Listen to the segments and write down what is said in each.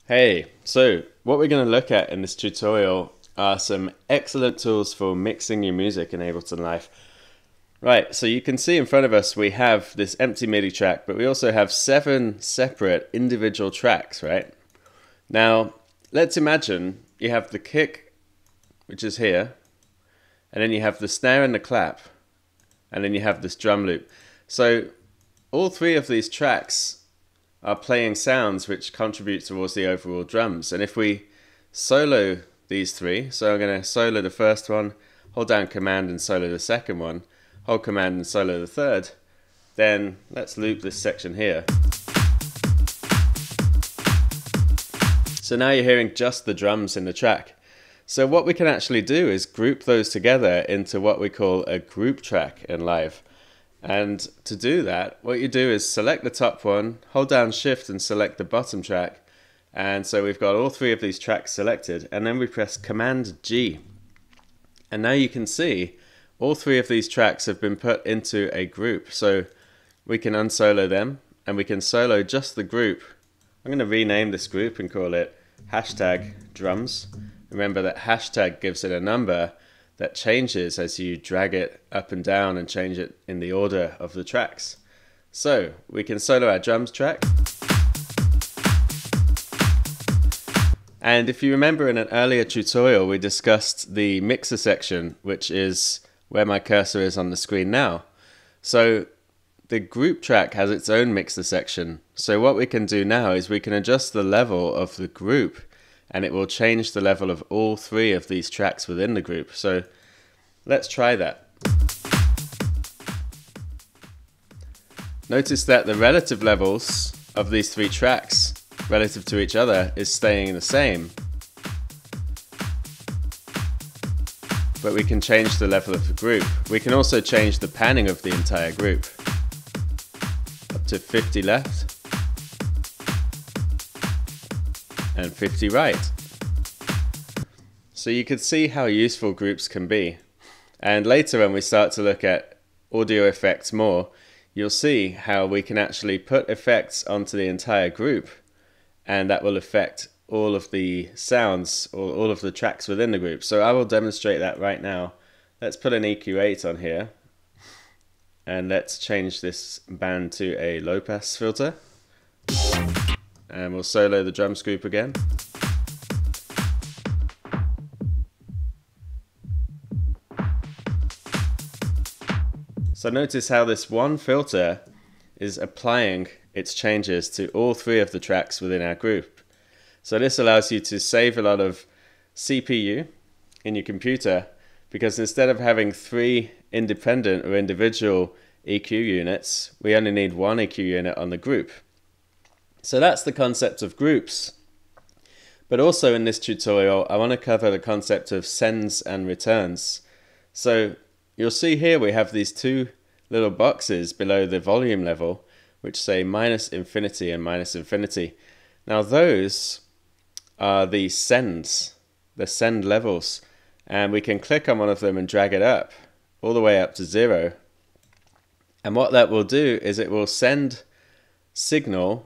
Hey, so what we're going to look at in this tutorial are some excellent tools for mixing your music in Ableton Live. Right, so you can see in front of us we have this empty MIDI track, but we also have 7 separate individual tracks, right? Now, let's imagine you have the kick, which is here, and then you have the snare and the clap, and then you have this drum loop. So all 3 of these tracks are playing sounds which contribute towards the overall drums. And if we solo these 3, so I'm going to solo the first one, hold down Command and solo the second one, hold Command and solo the third, then let's loop this section here. So now you're hearing just the drums in the track. So what we can actually do is group those together into what we call a group track in Live. And to do that, what you do is select the top one, hold down Shift and select the bottom track. And so we've got all 3 of these tracks selected, and then we press Command G. And now you can see all 3 of these tracks have been put into a group. So we can unsolo them and we can solo just the group. I'm going to rename this group and call it #drums. Remember that hashtag gives it a number that changes as you drag it up and down and change it in the order of the tracks. So we can solo our drums track. And if you remember in an earlier tutorial, we discussed the mixer section, which is where my cursor is on the screen now. So the group track has its own mixer section. So what we can do now is we can adjust the level of the group, and it will change the level of all 3 of these tracks within the group. So let's try that. Notice that the relative levels of these 3 tracks relative to each other is staying the same. But we can change the level of the group. We can also change the panning of the entire group. Up to 50 left. And 50 right. So you can see how useful groups can be. And later when we start to look at audio effects more, you'll see how we can actually put effects onto the entire group, and that will affect all of the sounds or all of the tracks within the group. So I will demonstrate that right now. Let's put an EQ8 on here, and let's change this band to a low pass filter. And we'll solo the drums group again. So notice how this one filter is applying its changes to all 3 of the tracks within our group. So this allows you to save a lot of CPU in your computer, because instead of having 3 independent or individual EQ units, we only need 1 EQ unit on the group. So that's the concept of groups. But also in this tutorial, I want to cover the concept of sends and returns. So you'll see here we have these 2 little boxes below the volume level, which say -infinity and -infinity. Now those are the sends, the send levels. And we can click on one of them and drag it up, all the way up to 0. And what that will do is it will send signal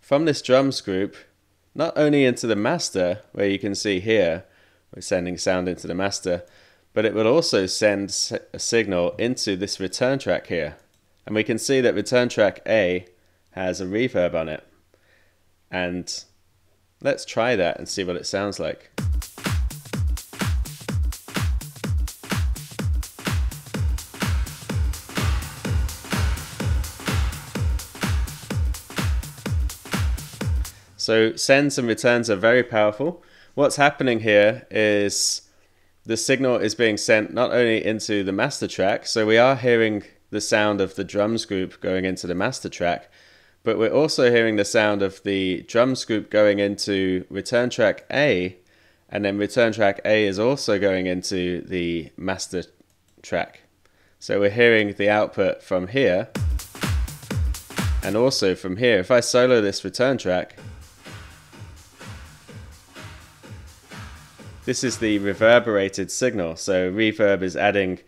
from this drums group, not only into the master, where you can see here, we're sending sound into the master, but it will also send a signal into this return track here. And we can see that return track A has a reverb on it. And let's try that and see what it sounds like. So sends and returns are very powerful. What's happening here is the signal is being sent not only into the master track, so we are hearing the sound of the drums group going into the master track, but we're also hearing the sound of the drums group going into return track A, and then return track A is also going into the master track. So we're hearing the output from here, and also from here. If I solo this return track, this is the reverberated signal. So reverb is adding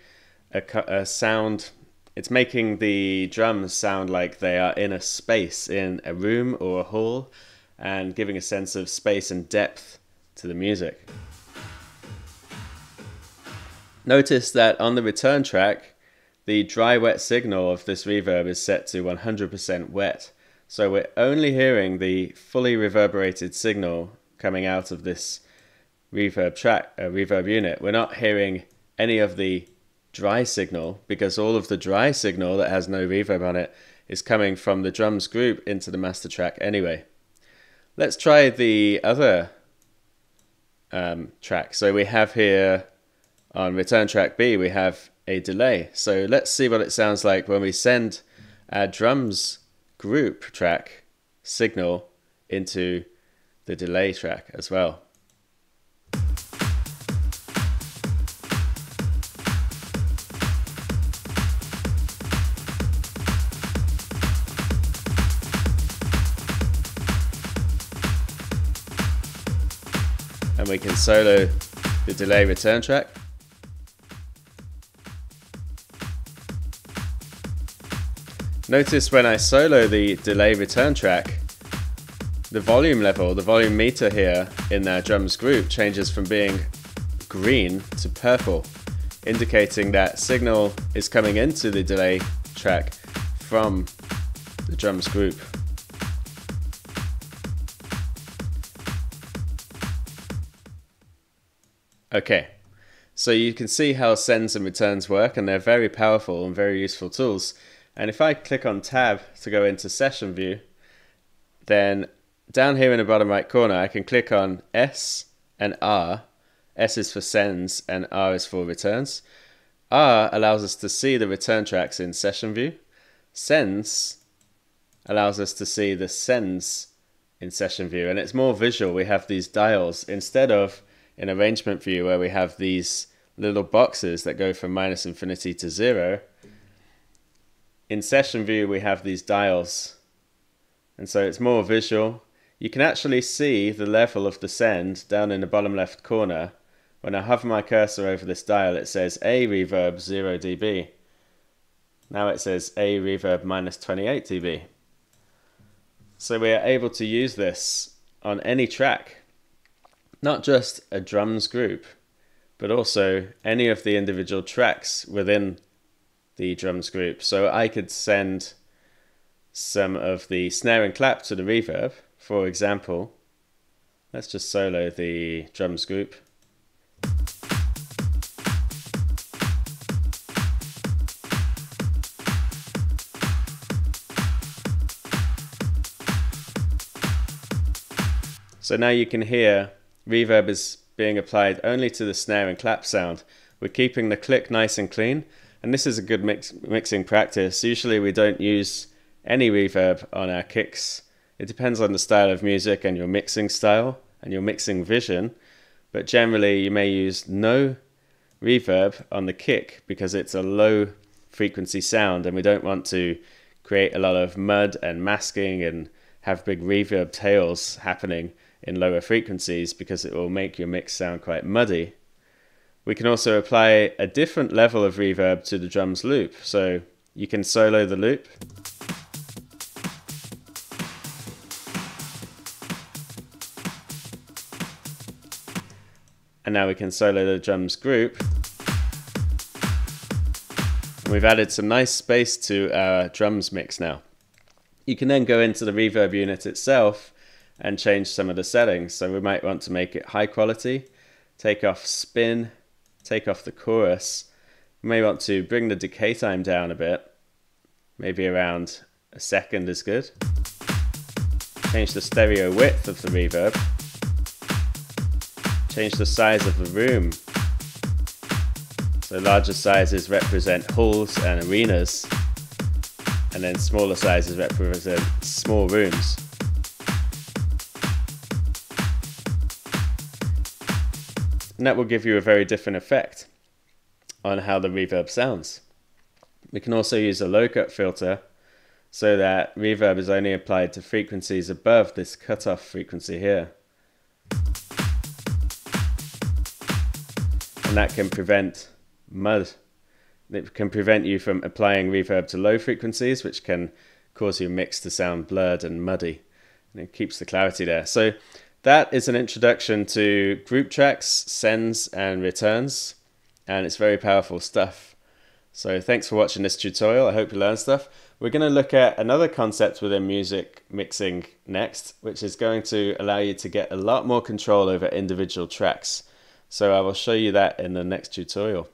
a sound. It's making the drums sound like they are in a space, in a room or a hall, and giving a sense of space and depth to the music. Notice that on the return track, the dry-wet signal of this reverb is set to 100% wet. So we're only hearing the fully reverberated signal coming out of this reverb unit. We're not hearing any of the dry signal, because all of the dry signal that has no reverb on it is coming from the drums group into the master track anyway. Let's try the other track. So we have here on return track B, we have a delay. So let's see what it sounds like when we send our drums group track signal into the delay track as well. And we can solo the delay return track. Notice when I solo the delay return track, the volume level, the volume meter here in our drums group changes from being green to purple, indicating that signal is coming into the delay track from the drums group. Okay, so you can see how sends and returns work, and they're very powerful and very useful tools. And if I click on Tab to go into Session View, then down here in the bottom right corner, I can click on S and R. S is for sends and R is for returns. R allows us to see the return tracks in Session View. Sends allows us to see the sends in Session View, and it's more visual. We have these dials instead of in Arrangement View where we have these little boxes that go from -infinity to 0. In Session View we have these dials, and so it's more visual. You can actually see the level of the send down in the bottom left corner. When I hover my cursor over this dial, it says A reverb 0 dB. Now it says A reverb -28 dB. So we are able to use this on any track, not just a drums group, but also any of the individual tracks within the drums group. So I could send some of the snare and clap to the reverb. For example, let's just solo the drums group. So now you can hear reverb is being applied only to the snare and clap sound. We're keeping the click nice and clean, and this is a good mixing practice. Usually we don't use any reverb on our kicks. It depends on the style of music and your mixing style and your mixing vision, but generally you may use no reverb on the kick because it's a low frequency sound, and we don't want to create a lot of mud and masking and have big reverb tails happening in lower frequencies, because it will make your mix sound quite muddy. We can also apply a different level of reverb to the drums loop. So you can solo the loop. And now we can solo the drums group. And we've added some nice space to our drums mix now. You can then go into the reverb unit itself and change some of the settings. So we might want to make it high quality, take off spin, take off the chorus. We may want to bring the decay time down a bit, maybe around a second is good. Change the stereo width of the reverb. Change the size of the room. So larger sizes represent halls and arenas, and then smaller sizes represent small rooms. And that will give you a very different effect on how the reverb sounds. We can also use a low cut filter so that reverb is only applied to frequencies above this cutoff frequency here. And that can prevent mud. It can prevent you from applying reverb to low frequencies, which can cause your mix to sound blurred and muddy. and it keeps the clarity there. So that is an introduction to group tracks, sends and returns, and it's very powerful stuff. So thanks for watching this tutorial. I hope you learned stuff. We're going to look at another concept within music mixing next, which is going to allow you to get a lot more control over individual tracks. So I will show you that in the next tutorial.